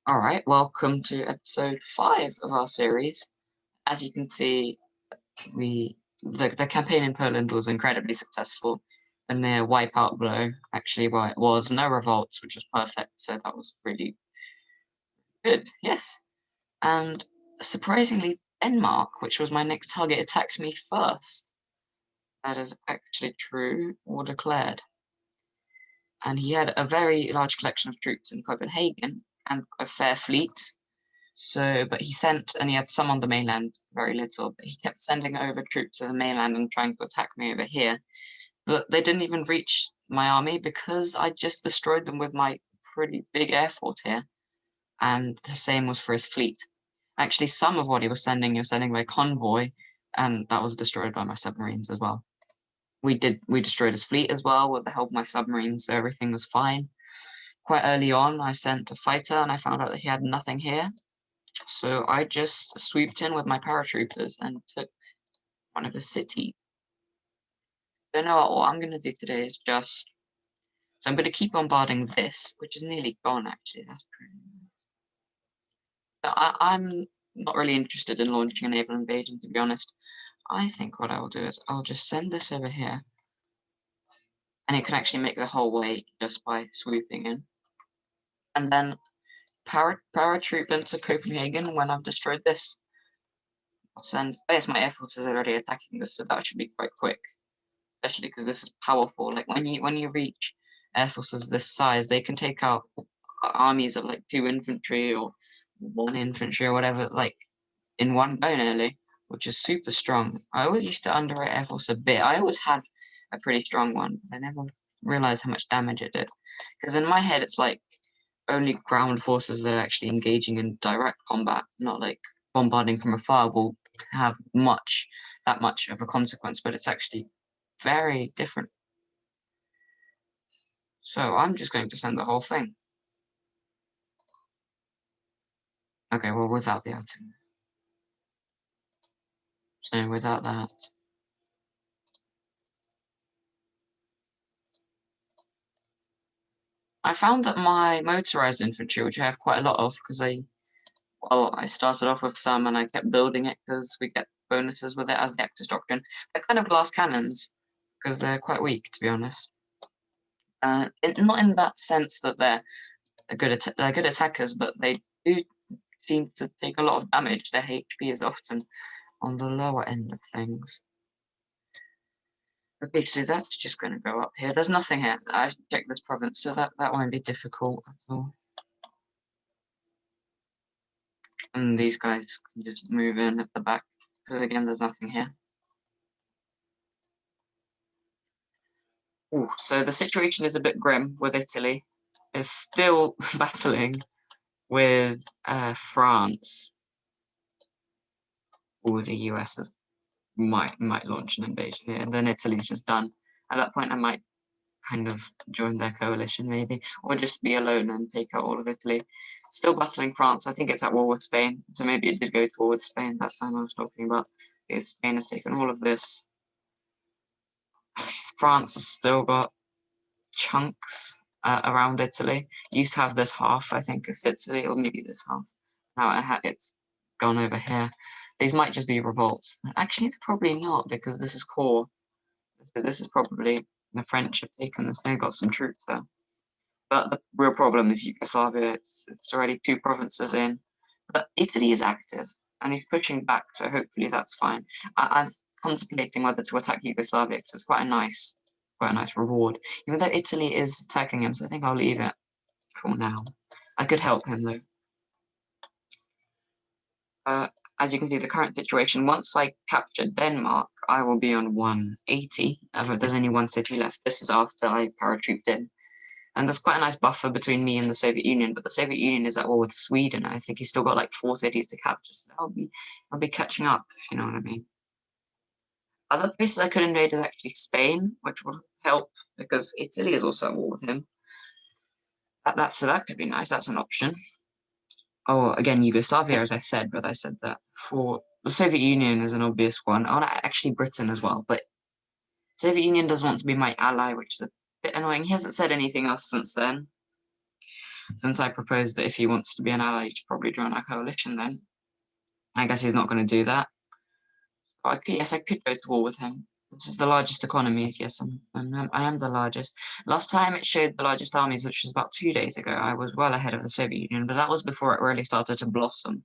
All right, welcome to episode 5 of our series. As you can see, the campaign in Poland was incredibly successful. A near wipeout blow, actually, well, it was no revolts, which was perfect. So that was really good. Yes, and surprisingly, Denmark, which was my next target, attacked me first. That is actually true or declared. And he had a very large collection of troops in Copenhagen and a fair fleet. So, but he sent, and he had some on the mainland, very little, but he kept sending over troops to the mainland and trying to attack me over here. But they didn't even reach my army because I just destroyed them with my pretty big air fort here. And the same was for his fleet. Actually, some of what he was sending by convoy, and that was destroyed by my submarines as well. We destroyed his fleet as well with the help of my submarines, so everything was fine. Quite early on, I sent a fighter, and I found out that he had nothing here. So I just swooped in with my paratroopers and took one of the cities. So now what I'm going to do today is just... So I'm going to keep bombarding this, which is nearly gone, actually. That's pretty nice. I'm not really interested in launching a naval invasion, to be honest. I think what I'll do is I'll just send this over here. And it can actually make the whole way just by swooping in. And then paratroop into Copenhagen when I've destroyed this. I'll send... Oh yes, my air force is already attacking this, so that should be quite quick. Especially because this is powerful. Like when you reach air forces this size, they can take out armies of like 2 infantry or 1 infantry or whatever, like in one go nearly, which is super strong. I always used to underrate air force a bit. I always had a pretty strong one, but I never realized how much damage it did. Because in my head, it's like only ground forces that are actually engaging in direct combat, not like bombarding from afar, will have that much of a consequence, but it's actually very different. So I'm just going to send the whole thing. Okay, well, without the outing. So without that. I found that my motorized infantry, which I have quite a lot of, because I started off with some and I kept building it because we get bonuses with it as the Axis Doctrine. They're kind of glass cannons, because they're quite weak, to be honest. Not in that sense that they're good attackers, but they do seem to take a lot of damage. Their HP is often on the lower end of things. Okay, so that's just going to go up here. There's nothing here. I checked this province, so that won't be difficult at all. And these guys can just move in at the back, because again, there's nothing here. Ooh, so the situation is a bit grim with Italy. It's still battling with France. Or the US might launch an invasion here, and then Italy's just done. At that point, I might kind of join their coalition, maybe, or just be alone and take out all of Italy. Still battling France. I think it's at war with Spain, so maybe it did go to war with Spain that time I was talking about. Because Spain has taken all of this. France has still got chunks around Italy. It used to have this half, I think, of Sicily, or maybe this half. Now it's gone over here. These might just be revolts. Actually, they're probably not, because this is core. This is probably the French have taken this. They've got some troops there. But the real problem is Yugoslavia. It's already 2 provinces in. But Italy is active, and he's pushing back, so hopefully that's fine. I'm contemplating whether to attack Yugoslavia, because it's quite a nice reward. Even though Italy is attacking him, so I think I'll leave it for now. I could help him, though. As you can see, the current situation, once I capture Denmark, I will be on 180. There's only 1 city left. This is after I paratrooped in. And there's quite a nice buffer between me and the Soviet Union, but the Soviet Union is at war with Sweden. I think he's still got like 4 cities to capture, so I'll be catching up, if you know what I mean. Other places I could invade is actually Spain, which would help because Italy is also at war with him. So that could be nice. That's an option. Oh, again, Yugoslavia, as I said, but I said that for the Soviet Union is an obvious one. Oh, actually Britain as well, but Soviet Union doesn't want to be my ally, which is a bit annoying. He hasn't said anything else since then. Since I proposed that if he wants to be an ally, he should probably join our coalition then. I guess he's not going to do that. But yes, I could go to war with him. This is the largest economies. Yes, I am the largest. Last time it showed the largest armies, which was about 2 days ago. I was well ahead of the Soviet Union, but that was before it really started to blossom.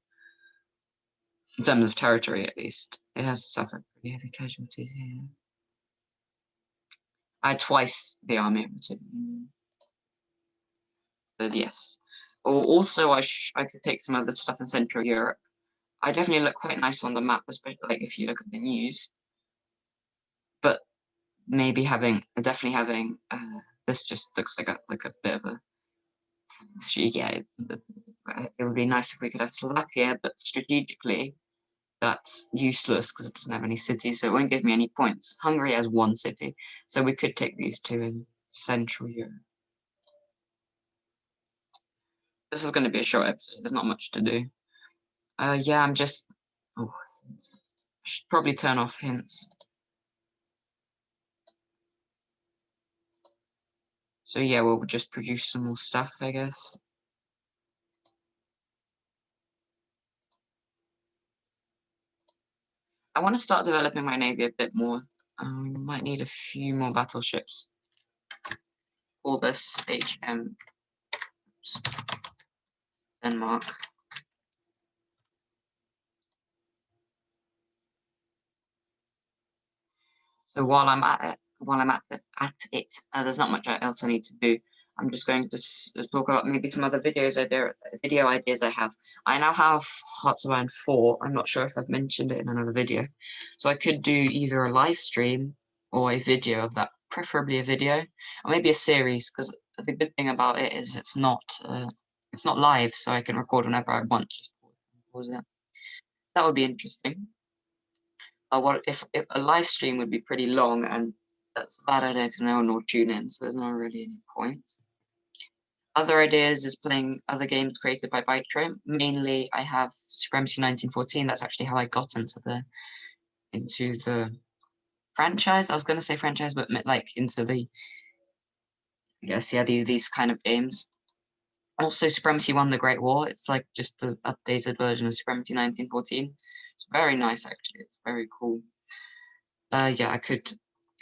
In terms of territory, at least. It has suffered pretty heavy casualties here. I had twice the army of the Soviet Union. So yes. Or also, I could take some other stuff in Central Europe. I definitely look quite nice on the map, especially like if you look at the news. But maybe definitely having this just looks like a bit of a yeah. It would be nice if we could have Slovakia, but strategically that's useless because it doesn't have any cities, so it won't give me any points. Hungary has 1 city, so we could take these 2 in Central Europe. This is going to be a short episode. There's not much to do. Yeah, I'm just. Oh, hints. I should probably turn off hints. So yeah, we'll just produce some more stuff, I guess. I want to start developing my navy a bit more. Might need a few more battleships. All this HM Denmark. So while I'm at it, there's not much else I need to do. I'm just going to talk about maybe some other video ideas I have. I now have Hearts of Iron 4. I'm not sure if I've mentioned it in another video. So I could do either a live stream or a video of that, preferably a video, or maybe a series, because the good thing about it is it's not live, so I can record whenever I want. That would be interesting. What if a live stream would be pretty long, and that's a bad idea because no one will tune in, so there's not really any point. Other ideas is playing other games created by Bytro. Mainly, I have Supremacy 1914. That's actually how I got into the franchise. I was going to say franchise, but like into the, I guess, yeah, these kind of games. Also, Supremacy 1: The Great War. It's like just the updated version of Supremacy 1914. It's very nice, actually. It's very cool. Yeah, I could.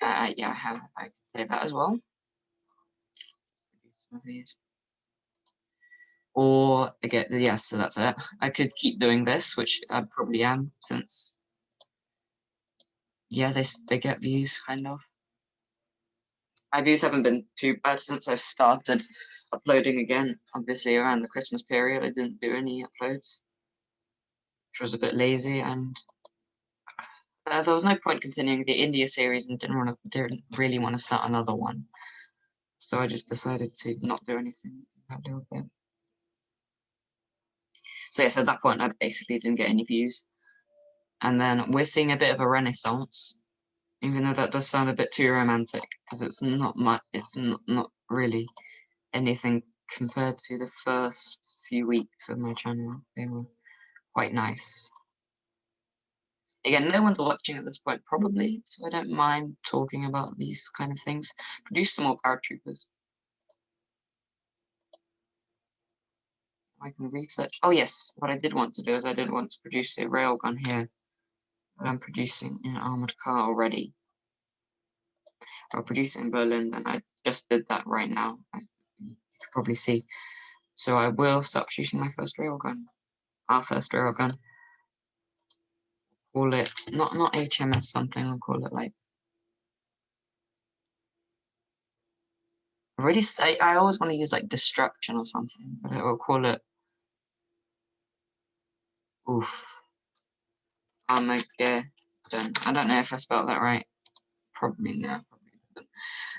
I could play that as well. Or again, yes, so that's it. I could keep doing this, which I probably am, since yeah, they get views kind of. My views haven't been too bad since I've started uploading again. Obviously, around the Christmas period, I didn't do any uploads, which was a bit lazy, and there was no point continuing the India series, and didn't really want to start another one. So I just decided to not do anything that little bit. So yes, at that point, I basically didn't get any views. And then we're seeing a bit of a renaissance, even though that does sound a bit too romantic, because it's not much. It's not really anything compared to the first few weeks of my channel. They were quite nice. Again, no one's watching at this point, probably, so I don't mind talking about these kind of things. Produce some more paratroopers. I can research. Oh yes, what I did want to do is I did want to produce a railgun here. But I'm producing an armored car already. I'll produce it in Berlin, and I just did that right now, as you can probably see. So I will start producing my first railgun. Our first railgun. Call it not HMS something. I'll call it like. I always want to use like destruction or something, but I will call it. Oof. Armageddon. I don't know if I spelled that right. Probably no. Probably didn't.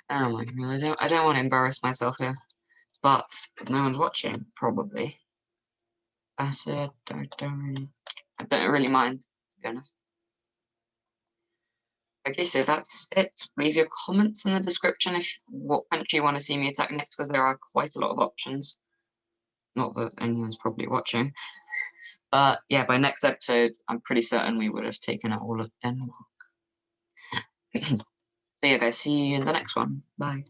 Oh my god! I don't want to embarrass myself here, but no one's watching. Probably. I said I don't really mind, to be honest. Okay, so that's it. Leave your comments in the description if what country you want to see me attack next, because there are quite a lot of options. Not that anyone's probably watching. But yeah, by next episode, I'm pretty certain we would have taken out all of Denmark. So yeah, guys, see you in the next one. Bye.